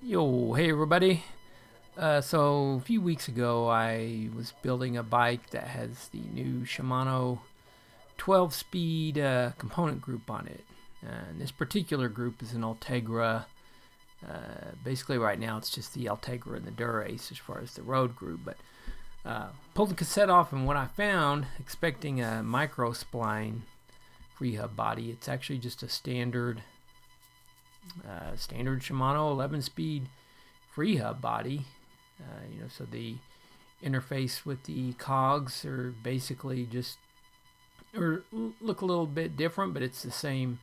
Yo, hey everybody. So a few weeks ago I was building a bike that has the new Shimano 12-speed component group on it. And this particular group is an Ultegra. Basically right now it's just the Ultegra and the Dura-Ace as far as the road group. But pulled the cassette off, and what I found, expecting a micro spline free hub body, it's actually just a standard Shimano 11-speed free hub body. So the interface with the cogs are basically just, or look a little bit different, but it's the same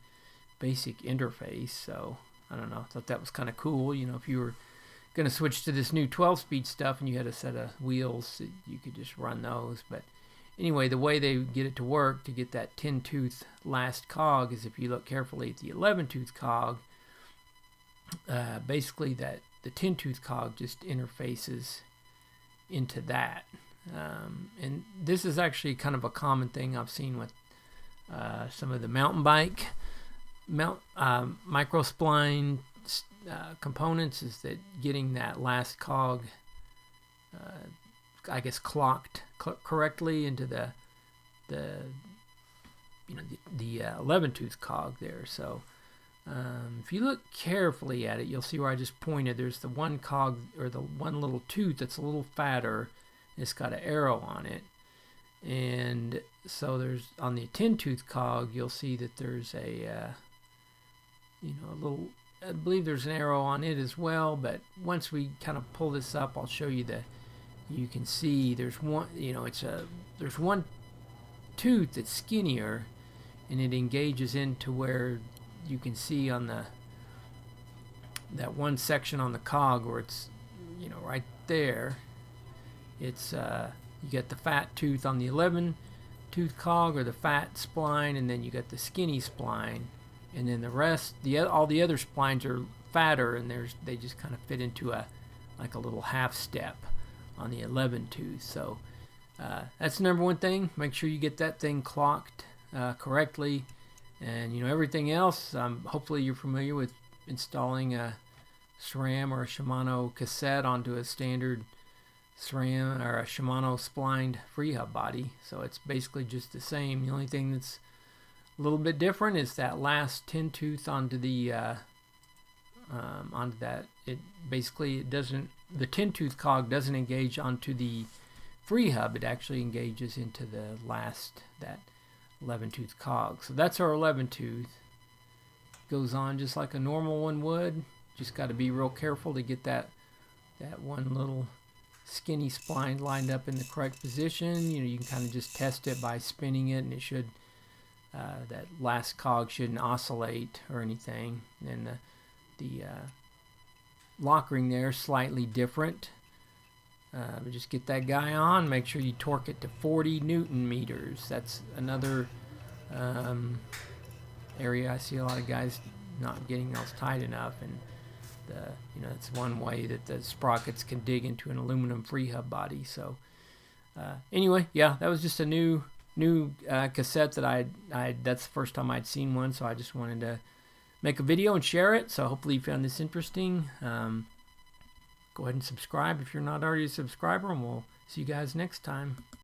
basic interface. So I don't know, I thought that was kind of cool. If you were going to switch to this new 12-speed stuff and you had a set of wheels, you could just run those. But anyway, the way they get it to work to get that 10-tooth last cog is, if you look carefully at the 11-tooth cog, basically that the 10-tooth cog just interfaces into that. And this is actually kind of a common thing I've seen with some of the mountain bike micro spline components, is that getting that last cog, I guess, clocked correctly into the 11-tooth cog there. So if you look carefully at it, you'll see where I just pointed. There's the one cog, or the one little tooth that's a little fatter. It's got an arrow on it, and so there's, on the 10-tooth cog, you'll see that there's a little, I believe there's an arrow on it as well. But once we kind of pull this up, I'll show you you can see there's one, there's one tooth that's skinnier, and it engages into where you can see on that one section on the cog where it's, right there. It's you get the fat tooth on the 11-tooth cog, or the fat spline, and then you got the skinny spline, and then the rest, all the other splines are fatter, and they just kind of fit into like a little half step on the 11-tooth. So that's the number one thing. Make sure you get that thing clocked correctly. And everything else, hopefully you're familiar with installing a SRAM or a Shimano cassette onto a standard SRAM or a Shimano splined free hub body. So it's basically just the same. The only thing that's a little bit different is that last 10-tooth onto the onto that. It doesn't, the 10-tooth cog doesn't engage onto the free hub. It actually engages into the last, that 11-tooth cog. So that's our 11-tooth. Goes on just like a normal one would. Just got to be real careful to get that one little skinny spline lined up in the correct position. You can kind of just test it by spinning it, and it should, that last cog shouldn't oscillate or anything. And the lock ring there is slightly different. But just get that guy on. Make sure you torque it to 40 Newton meters. That's another area I see a lot of guys not getting those tight enough, and that's one way that the sprockets can dig into an aluminum free hub body. So anyway, yeah, that was just a new cassette that that's the first time I'd seen one, so I just wanted to make a video and share it. So hopefully you found this interesting. Go ahead and subscribe if you're not already a subscriber, and we'll see you guys next time.